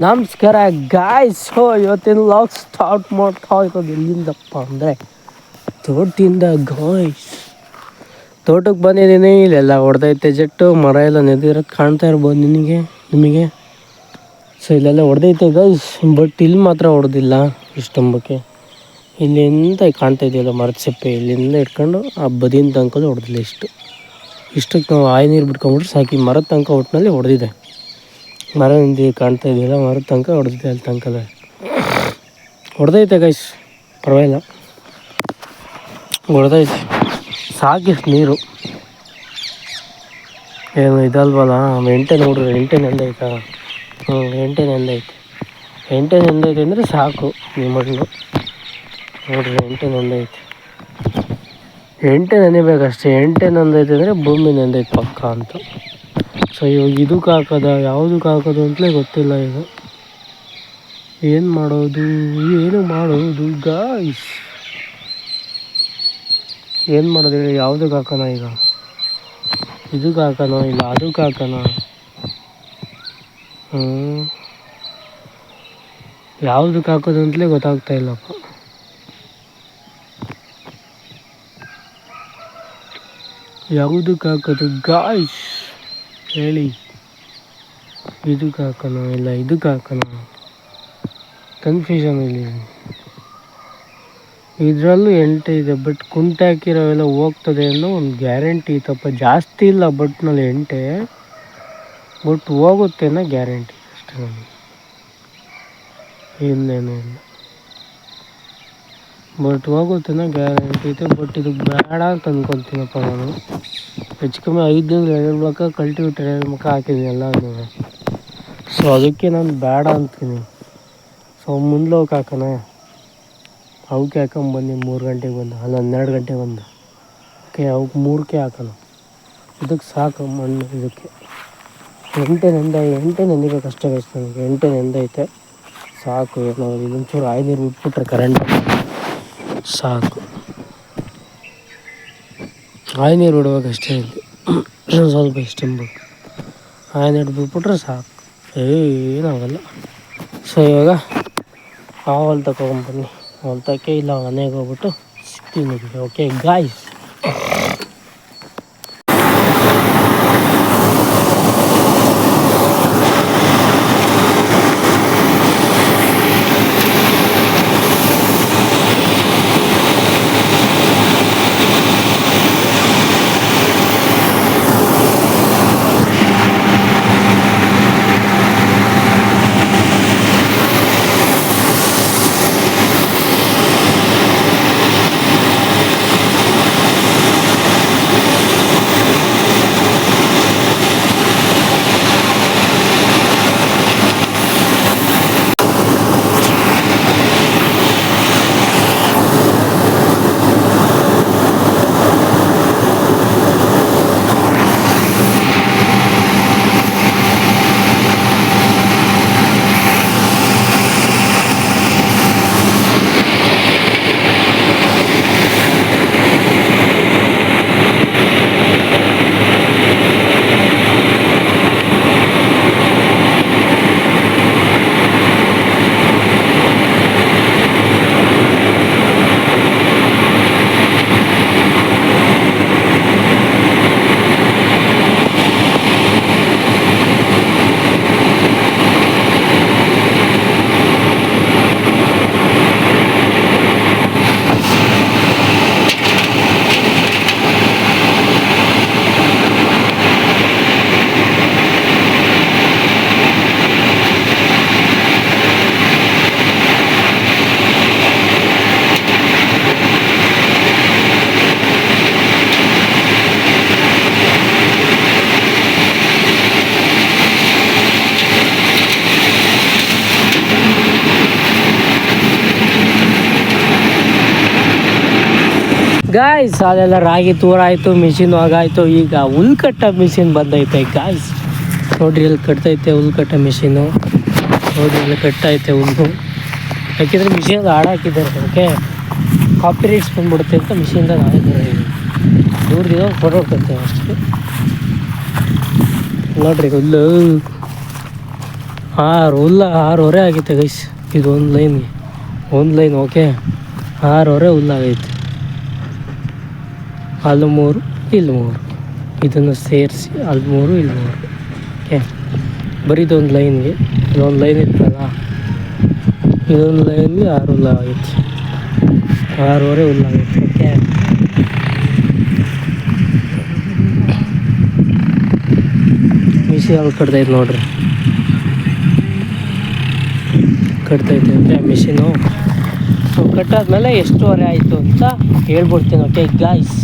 ನಮಸ್ಕಾರ ಗಾಯ್ಸ್. ಇವತ್ತಿನ log start ಮಾಡ್ತಾ ಇರೋದು ಎಲ್ಲಿಂದಪ್ಪ ಅಂದರೆ ತೋಟದಿಂದ ಗಾಯ್ಸ್. ತೋಟಕ್ಕೆ ಬಂದಿದ್ದೀನಿ. ಇಲ್ಲೆಲ್ಲ ಹೊಡೆದೈತೆ ಜಟ್ಟು, ಮರ ಎಲ್ಲ ನೆದಿರೋದು ಕಾಣ್ತಾ ಇರ್ಬೋದು ನಿಮಗೆ. ಸೊ ಇಲ್ಲೆಲ್ಲ ಹೊಡೆದೈತೆ ಗೈಸ್, ಬಟ್ ಇಲ್ಲಿ ಮಾತ್ರ ಹೊಡೆದಿಲ್ಲ. ಇಷ್ಟೊಂಬಕ್ಕೆ ಇಲ್ಲಿಂದ ಕಾಣ್ತಾ ಇದೆಯಲ್ಲ ಮರದ ಸೆಪ್ಪೆ, ಇಲ್ಲಿಂದ ಇಟ್ಕೊಂಡು ಆ ಬದಿನ ತನಕ ಹೊಡೆದಿಲ್ಲ. ಇಷ್ಟಕ್ಕೆ ನಾವು ಆಯಿ ನೀರು ಬಿಟ್ಕೊಂಡ್ಬಿಟ್ರೆ ಸಾಕಿ. ಮರದ ತನಕ ಒಟ್ಟಿನಲ್ಲಿ ಹೊಡೆದಿದೆ. ಮರ ಹಿಂದೆ ಕಾಣ್ತಾ ಇದೆಯಲ್ಲ, ಮರದ ತನಕ ಹೊಡೆದಿದೆ. ಅಲ್ಲಿ ತನಕ ಹೊಡೆದೈತೆ ಗೈಸ್, ಪರವಾಗಿಲ್ಲ ಹೊಡೆದೈತೆ. ಸಾಕಿಷ್ಟು ನೀರು ಏನು ಇದಲ್ವಲ್ಲ. ಎಂಟೆ ನೋಡ್ರಿ, ಎಂಟೆ ನೆಂದೈತಾ? ಎಂಟೆ ನೆಂದೈತೆ. ಎಂಟೆ ನೆಂದೈತೆ ಅಂದರೆ ಸಾಕು. ನಿಮ್ಮ ಮಣ್ಣು ನೋಡ್ರಿ, ಎಂಟೆ ನೆಂದೈತೆ. ಎಂಟೆ ನೆನೆಬೇಕಷ್ಟೇ. ಎಂಟೆ ನೆಂದೈತೆ ಅಂದರೆ ಭೂಮಿ ನೆಂದೈತೆ ಪಕ್ಕ ಅಂತ. ಸೊ ಇವಾಗ ಇದಕ್ಕೆ ಹಾಕೋದು, ಯಾವುದಕ್ಕೆ ಹಾಕೋದು ಅಂತಲೇ ಗೊತ್ತಿಲ್ಲ. ಈಗ ಏನು ಮಾಡೋದು ಗಾಯ್ಸ್, ಏನು ಮಾಡೋದು ಹೇಳಿ? ಯಾವುದಕ್ಕೆ ಹಾಕೋಣ ಈಗ? ಇದಕ್ಕೆ ಹಾಕೋಣ ಇಲ್ಲ ಅದಕ್ಕೆ ಹಾಕೋಣ? ಯಾವುದಕ್ಕೆ ಹಾಕೋದು ಅಂತಲೇ ಗೊತ್ತಾಗ್ತಾ ಇಲ್ಲಪ್ಪ. ಯಾವುದಕ್ಕೆ ಹಾಕೋದು ಗಾಯ್ಸ್ ಹೇಳಿ? ಇದಕ್ಕೆ ಹಾಕೋಣ ಇಲ್ಲ ಇದಕ್ಕೆ ಹಾಕೋಣ? ಕನ್ಫ್ಯೂಷನ್ ಇಲ್ಲಿ. ಇದರಲ್ಲೂ ಎಂಟೆ ಇದೆ, ಬಟ್ ಕುಂಟೆ ಹಾಕಿರೋವೆಲ್ಲ ಹೋಗ್ತದೆ ಅನ್ನೋ ಒಂದು ಗ್ಯಾರಂಟಿ ಇತ್ತಪ್ಪ. ಜಾಸ್ತಿ ಇಲ್ಲ ಬಟ್ನಲ್ಲಿ ಎಂಟೆ, ಬಟ್ ಹೋಗುತ್ತೆ ಅನ್ನೋ ಗ್ಯಾರಂಟಿ ಅಷ್ಟೇ ನನಗೆ, ಇನ್ನೇನು ಇಲ್ಲ. ಬಟ್ ಹೋಗುತ್ತೆ ಅನ್ನೋ ಗ್ಯಾರಂಟಿ ಐತೆ. ಬಟ್ ಇದಕ್ಕೆ ಬೇಡ ಅಂತ ಅಂದ್ಕೊತೀನಪ್ಪ ನಾನು. ಹೆಚ್ಚು ಕಮ್ಮಿ 5 ದಿನ 2 ಬ್ಲಾಕ ಕಲ್ಟಿವೇಟರ್ 2 ಮುಖ ಹಾಕಿದ್ದೀನಿ ಎಲ್ಲ. ಸೊ ಅದಕ್ಕೆ ನಾನು ಬೇಡ ಅಂತೀನಿ. ಸೊ ಮುಂದ್ಲೋಗಿ ಹಾಕೋಣ. ಅವಕ್ಕೆ ಹಾಕೊಂಬಂದು 3 ಗಂಟೆಗೆ ಬಂದು, ಅಲ್ಲ 12 ಗಂಟೆಗೆ ಬಂದು. ಓಕೆ, ಅವಕ್ಕೆ 3ಕ್ಕೆ ಹಾಕೋಣ. ಇದಕ್ಕೆ ಸಾಕು ಮಣ್ಣು. ಇದಕ್ಕೆ ಎಂಟೆ ನೆಂದಿಬೇಕಷ್ಟೇ ಬೇಕು ನನಗೆ. ಎಂಟೆ ನೆಂದೈತೆ ಸಾಕು. ಏನೋ ಇದೊಂಚೂರು ಆಯಿ ನೀರು ಬಿಟ್ಬಿಟ್ರೆ ಕರೆಂಟ್ ಸಾಕು. ಆಯಿ ನೀರು ಬಿಡ್ಬೇಕಷ್ಟೇ ಇಲ್ಲಿ. ಸ್ವಲ್ಪ ಇಷ್ಟಂಬು ಆಯಿ ನೀರು ಬಿಟ್ಬಿಟ್ರೆ ಸಾಕು, ಏನಾಗಲ್ಲ. ಸೊ ಇವಾಗ ಆ ಹೊಲ್ ತಗೊಂಬನ್ನಿ. ಹೊಲ್ತಕ್ಕೆ ಇಲ್ಲ ಮನೆಗೆ ಹೋಗ್ಬಿಟ್ಟು ಸಿಗ್ತೀನಿ. Okay guys. ಗಾಯ್ಸ್ ಅಲ್ಲೆಲ್ಲ ರಾಗಿ ತೂರಾಯಿತು, ಮಿಷಿನ್ ಹೋಗಾಯಿತು. ಈಗ ಹುಲ್ ಕಟ್ಟ ಮಿಷಿನ್ ಬಂದೈತೆ ಗಾಯ್ಸ್. ನೋಡ್ರಿ ಅಲ್ಲಿ ಕಟ್ತೈತೆ ಹುಲ್ ಕಟ್ಟ ಮಿಷಿನು. ನೋಡ್ರಿ ಅಲ್ಲಿ ಕಟ್ಟೈತೆ ಹುಲ್ಲು. ಯಾಕೆಂದರೆ ಮಿಷಿನ್ ಹಾಡಾಕಿದ್ದಾರೆ. ಓಕೆ, ಕಾಪಿ ರೈಟ್ಸ್ ಬಂದ್ಬಿಡುತ್ತೆ ಅಂತ ಮಿಷಿನ್ದಾಗ ಹಾಕಿದ್ದಾರೆ. ದೂರದಿಂದ ಫೋಟೋ ಹೊಡ್ಕೊತೇವೆ ಅಷ್ಟೇ. ನೋಡ್ರಿ ಹುಲ್ಲು ಆರೂವರೆ ಆಗೈತೆ ಗೈಸ್. ಇದು ಒಂದು ಲೈನ್ ಓಕೆ. 6 ಹುಲ್ಲಾಗೈತೆ. ಅಲ್ಲಿ 3 ಇಲ್ಲಿ 3, ಇದನ್ನು ಸೇರಿಸಿ ಅಲ್ಲಿ 3 ಇಲ್ಲಿ 3 ಓಕೆ. ಬರೀದೊಂದು ಲೈನ್ಗೆ ಇದೊಂದು ಲೈನ್ ಇತ್ತಲ್ಲ, ಇದೊಂದು ಲೈನ್ಗೆ 6 ಹುಲ್ಲಾಗೈತೆ. 6 ಹುಲ್ಲಾಗೈತೆ ಓಕೆ. ಮಿಷಿನ್ ಅಲ್ಲಿ ಕಟ್ತೈತೆ ನೋಡ್ರಿ, ಕಟ್ತೈತೆ ಓಕೆ ಮಿಷಿನು. ಸೊ ಕಟ್ಟಾದ್ಮೇಲೆ ಎಷ್ಟುವರೆ ಆಯಿತು ಅಂತ ಹೇಳ್ಬಿಡ್ತೀನಿ ಓಕೆ ಗಾಯ್ಸ್.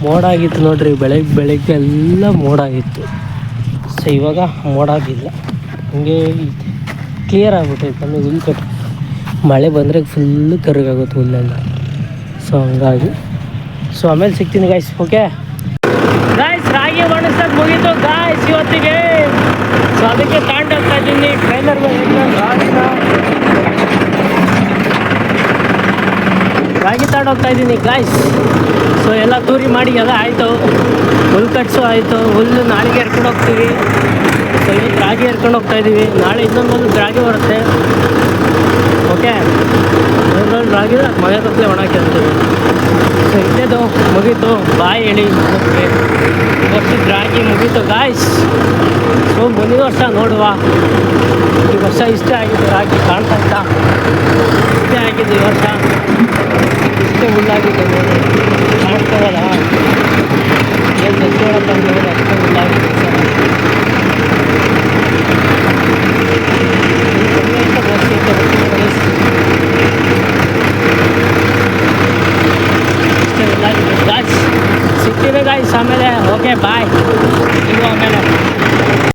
ಮೋಡ ಆಗಿತ್ತು ನೋಡ್ರಿ, ಬೆಳಗ್ಗೆ ಎಲ್ಲ ಮೋಡ ಆಗಿತ್ತು. ಸೊ ಇವಾಗ ಮೋಡ ಆಗಿಲ್ಲ, ಹಂಗೆ ಕ್ಲಿಯರ್ ಆಗಿಬಿಟ್ಟೈತೆ. ನಮಗೆ ಹುಲ್ಲು ಕಟ್ಟಿ ಮಳೆ ಬಂದರೆ ಫುಲ್ಲು ಕರ್ಗಾಗುತ್ತೆ ಹುಲ್ಲೆಲ್ಲ. ಸೊ ಹಂಗಾಗಿ ಸೊ ಆಮೇಲೆ ಸಿಗ್ತೀನಿ ಗಾಯ್ಸ್ ಓಕೆ. ಗಾಯ್ಸ್ ರಾಗಿ ಒಣಗ್ಸೋದು ಮುಗೀತು ಗಾಯ್ಸ್ ಇವತ್ತಿಗೆ. ಸೊ ಅದಕ್ಕೆ ತಾಂಡೋಗ್ತಾ ಇದ್ದೀನಿ ಟ್ರೈಲರ್ ರಾಗಿ ತಾಂಡೋಗ್ತಾ ಇದ್ದೀನಿ ಗಾಯ್ಸ್. ಸೊ ಎಲ್ಲ ತೂರಿ ಮಾಡಿ ಎಲ್ಲ ಆಯಿತು, ಹುಲ್ಲು ಕಟ್ಸು ಆಯಿತು. ಹುಲ್ಲು ನಾಳೆಗೆ ಎರ್ಕೊಂಡು ಹೋಗ್ತೀವಿ. ಸೊ ಇವತ್ತು ರಾಗಿ ಎರ್ಕೊಂಡು ಹೋಗ್ತಾ ಇದ್ದೀವಿ. ನಾಳೆ ಇನ್ನೊಂದು ರಾಗಿ ಬರುತ್ತೆ ಓಕೆ. ಇನ್ನೊಂದು ರಾಗಿ ಮನೆ ತಪ್ಪಲೆ ಒಣಕ್ಕೆ ಅಂತೀವಿ. ಸೊ ಇದ್ದೇದು ಮುಗೀತು, ಬಾಯ್ ಹೇಳಿ ಓಕೆ. ವರ್ಷದ ರಾಗಿ ಮುಗೀತು ಗಾಯ್ಸ್. ಸೊ ಮುಂದಿನ ವರ್ಷ ನೋಡುವ. ಈ ವರ್ಷ ಇಷ್ಟೇ ಆಗಿದೆ ರಾಗಿ, ಕಾಣ್ತಾ ಇದ್ದ ಇಷ್ಟೇ ಆಗಿದೆ ಈ ವರ್ಷ. ಇಷ್ಟೇ ಹುಲ್ಲಾಗಿದೆ ನೋಡಿ, ಕಾಣ್ತಾವಲ್ಲ ಏನು ದಸರಾ ತಂದು ಅಷ್ಟೇ ಹುಲ್ಲಾಗಿದೆ ಸರ್.